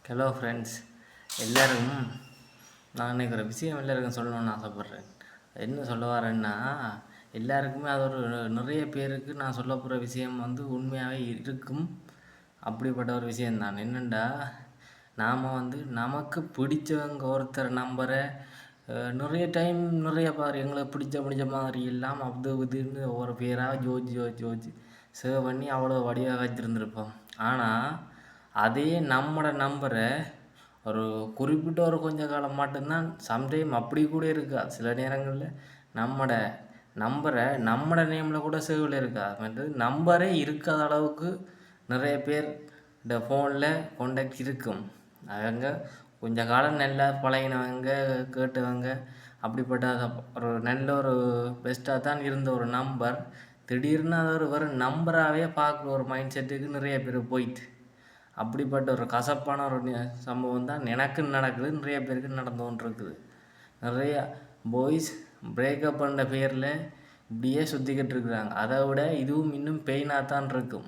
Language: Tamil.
ஹலோ ஃப்ரெண்ட்ஸ், எல்லாருக்கும் நான் இன்றைக்கி ஒரு விஷயம் எல்லாருக்கும் சொல்லணும்னு ஆசைப்பட்றேன். என்ன சொல்ல வரேன்னா, எல்லாருக்குமே அது ஒரு நிறைய பேருக்கு நான் சொல்ல போகிற விஷயம் உண்மையாகவே இருக்கும். அப்படிப்பட்ட ஒரு விஷயந்தான். என்னென்னா, நாம் நமக்கு பிடிச்சவங்க ஒருத்தர் நம்பரை நிறைய டைம் நிறைய பார் எங்களுக்கு பிடிச்ச மாதிரி எல்லாம் அது இதுன்னு ஒரு பேராக ஜோதிச்சு சேவ் பண்ணி அவ்வளோ வடிவாக வச்சுருந்துருப்போம். ஆனால் அதே நம்மளோட நம்பரை ஒரு குறிப்பிட்ட ஒரு கொஞ்ச காலம் மட்டும்தான் சம்டைம் அப்படி கூட இருக்கா. சில நேரங்களில் நம்மட நம்பரை நம்மட நேமில் கூட சேவில் இருக்கா. மற்றது நம்பரே இருக்காத அளவுக்கு நிறைய பேர் இந்த ஃபோனில் கான்டாக்ட் இருக்கும். அவங்க கொஞ்ச காலம் நல்லா பழகினவங்க, கேட்டவங்க, அப்படிப்பட்ட ஒரு நல்ல ஒரு பெஸ்ட்டாக தான் இருந்த ஒரு நம்பர் திடீர்னு அது ஒரு நம்பராகவே பார்க்குற ஒரு மைண்ட் செட்டுக்கு நிறைய பேர் போயிட்டு, அப்படிப்பட்ட ஒரு கசப்பான ஒரு சம்பவம் தான் எனக்குன்னு நடக்குது, நிறைய பேருக்கு நடந்து கொண்டிருக்குது. நிறையா பாய்ஸ் பிரேக்கப் பண்ணுற பேரில் இப்படியே சுற்றிக்கிட்டு இருக்கிறாங்க. அதை விட இதுவும் இன்னும் பெயினாக தான் இருக்கும்.